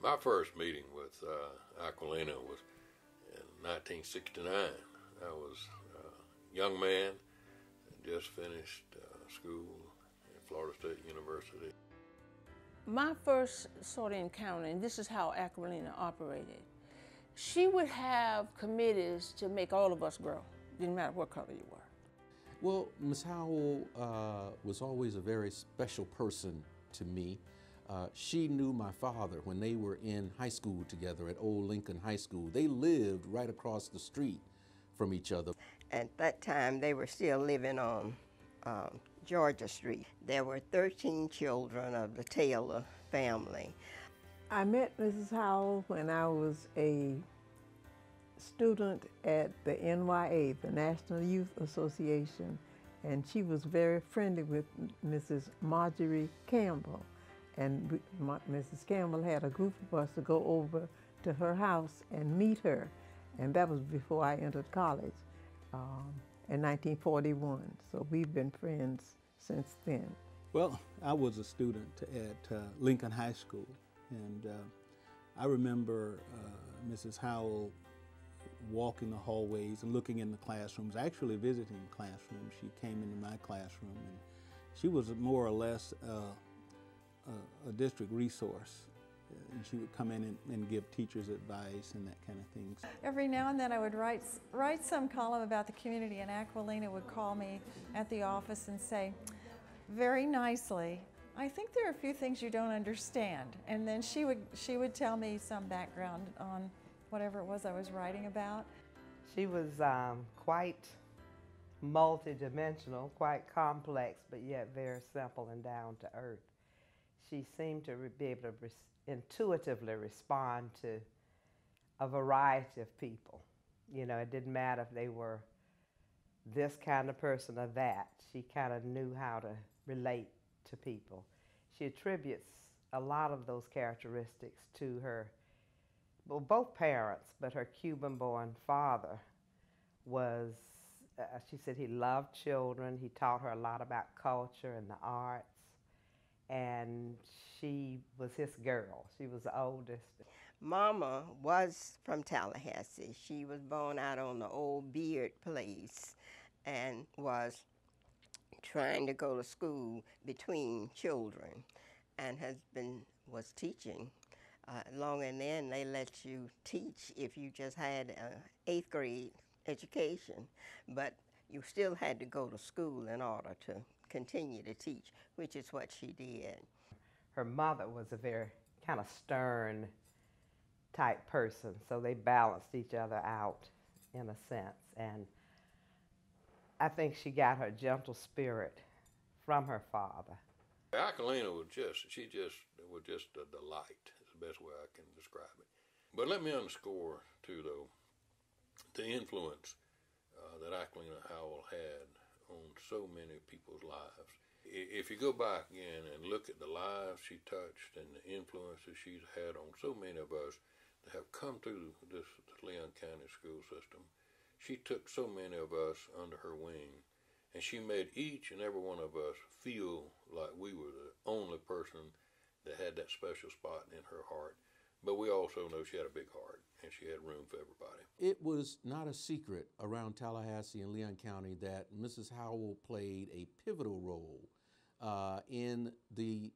My first meeting with Aqualina was in 1969. I was a young man, just finished school at Florida State University. My first sort of encounter, and this is how Aqualina operated, she would have committees to make all of us grow, didn't matter what color you were. Well, Ms. Howell was always a very special person to me. She knew my father when they were in high school together at Old Lincoln High School. They lived right across the street from each other. At that time, they were still living on Georgia Street. There were 13 children of the Taylor family. I met Mrs. Howell when I was a student at the NYA, the National Youth Association, and she was very friendly with Mrs. Marjorie Campbell. And Mrs. Campbell had a group of us to go over to her house and meet her. And that was before I entered college in 1941. So we've been friends since then. Well, I was a student at Lincoln High School, and I remember Mrs. Howell walking the hallways and looking in the classrooms, actually visiting classrooms. She came into my classroom, and she was more or less a district resource. And she would come in and give teachers advice and that kind of thing. Every now and then I would write some column about the community, and Aqualina would call me at the office and say, very nicely, I think there are a few things you don't understand. And then she would tell me some background on whatever it was I was writing about. She was quite multidimensional, quite complex, but yet very simple and down to earth. She seemed to be able to intuitively respond to a variety of people. You know, it didn't matter if they were this kind of person or that. She kind of knew how to relate to people. She attributes a lot of those characteristics to her, well, both parents, but her Cuban-born father was, she said he loved children. He taught her a lot about culture and the arts. And she was his girl. She was the oldest. Mama was from Tallahassee. She was born out on the old Beard Place and was trying to go to school between children and was teaching. Long and then they let you teach if you just had an 8th grade education, but you still had to go to school in order to continue to teach, which is what she did. Her mother was a very kind of stern type person, so they balanced each other out in a sense. And I think she got her gentle spirit from her father. Aqualina was just a delight, is the best way I can describe it. But let me underscore, too, though, the influence that Aqualina Howell had on so many people's lives. If you go back again and look at the lives she touched and the influences she's had on so many of us that have come through this Leon County school system, she took so many of us under her wing, and she made each and every one of us feel like we were the only person that had that special spot in her heart. But we also know she had a big heart, and she had room for everybody. It was not a secret around Tallahassee and Leon County that Mrs. Howell played a pivotal role in the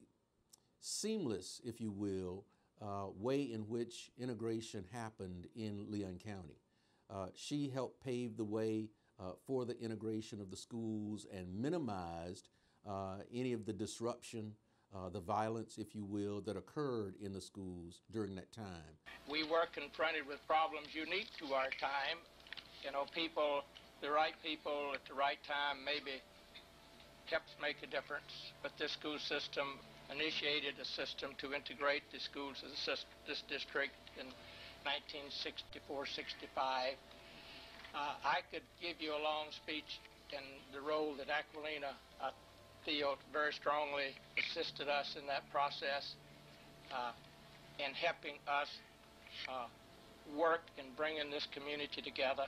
seamless, if you will, way in which integration happened in Leon County. She helped pave the way for the integration of the schools and minimized any of the disruption, the violence, if you will, that occurred in the schools during that time. We were confronted with problems unique to our time. You know, the right people at the right time maybe helped make a difference. But this school system initiated a system to integrate the schools of this district in 1964-65. I could give you a long speech in the role that Aqualina, I feel, very strongly assisted us in that process in helping us work in bringing this community together.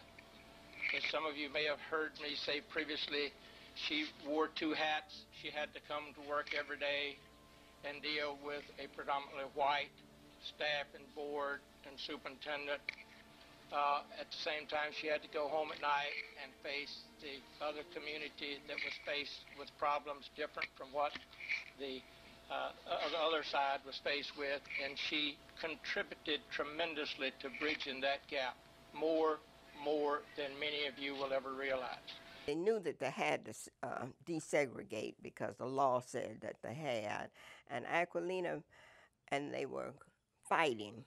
As some of you may have heard me say previously, she wore 2 hats. She had to come to work every day and deal with a predominantly white staff and board and superintendent. At the same time, she had to go home at night and face the other community that was faced with problems different from what the other side was faced with, and she contributed tremendously to bridging that gap, more than many of you will ever realize. They knew that they had to desegregate because the law said that they had, and Aqualina, and they were fighting,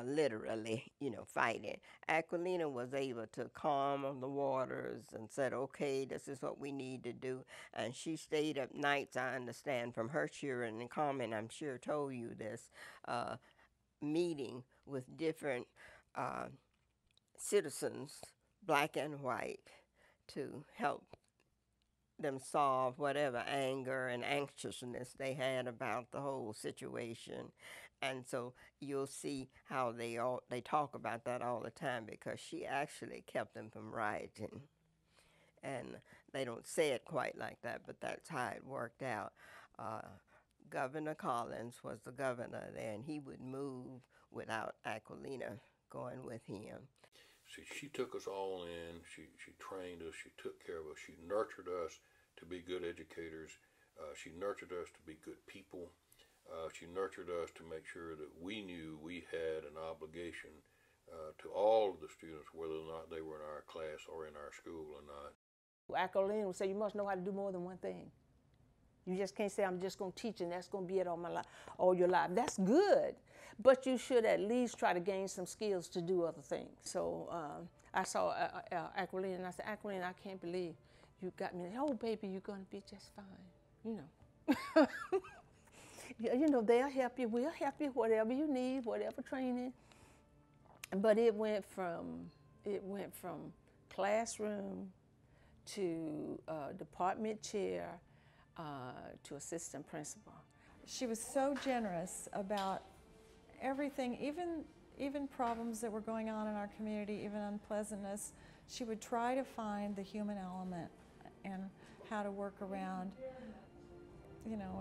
literally, fighting. Aqualina was able to calm the waters and said, okay, this is what we need to do. And she stayed up nights, I understand, from her cheering, and Carmen, I'm sure, told you this, meeting with different citizens, black and white, to help them solve whatever anger and anxiousness they had about the whole situation. And so you'll see how they talk about that all the time, because she actually kept them from rioting. And they don't say it quite like that, but that's how it worked out. Governor Collins was the governor there, and he would move without Aqualina going with him. She took us all in. She trained us. She took care of us. She nurtured us to be good educators. She nurtured us to be good people. She nurtured us to make sure that we knew we had an obligation to all of the students, whether or not they were in our class or in our school or not. Aqualina would say, you must know how to do more than one thing. You just can't say, I'm just going to teach and that's going to be it all your life. That's good, but you should at least try to gain some skills to do other things. So I saw Aqualina, and I said, Aqualina, I can't believe you got me. Oh, baby, you're going to be just fine, they'll help you. We'll help you, whatever you need, whatever training. But it went from classroom to department chair to assistant principal. She was so generous about everything, even problems that were going on in our community, even unpleasantness. She would try to find the human element and how to work around,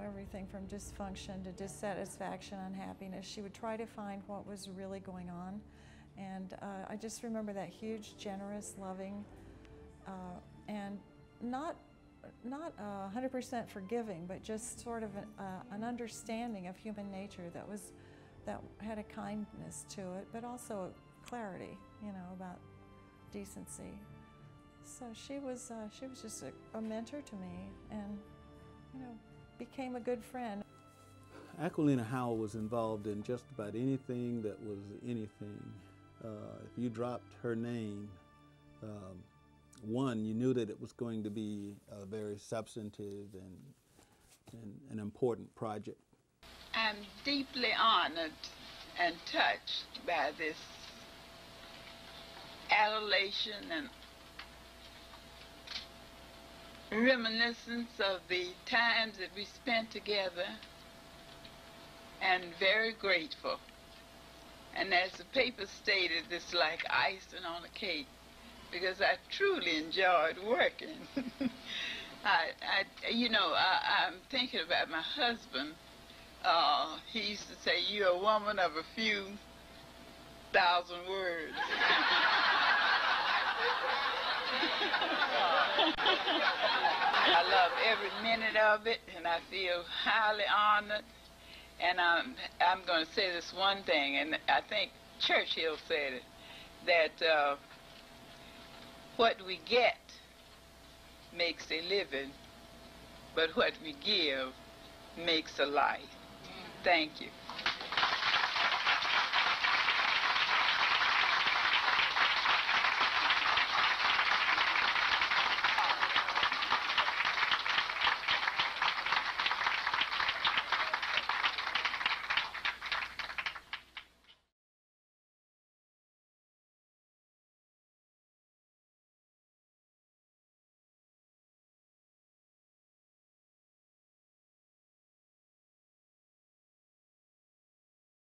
everything from dysfunction to dissatisfaction, unhappiness. She would try to find what was really going on. And I just remember that huge, generous, loving, and not 100% forgiving, but just sort of an understanding of human nature that had a kindness to it, but also a clarity, about decency. So she was just a mentor to me, and became a good friend. Aqualina Howell was involved in just about anything that was anything. If you dropped her name, one, you knew that it was going to be a very substantive and an important project. I'm deeply honored and touched by this adulation and reminiscence of the times that we spent together, and very grateful. And as the paper stated, it's like icing on a cake, because I truly enjoyed working. I'm thinking about my husband. He used to say, you're a woman of a few thousand words. I love every minute of it, and I feel highly honored. And I'm going to say this one thing, and I think Churchill said it, that what we get makes a living, but what we give makes a life. Thank you.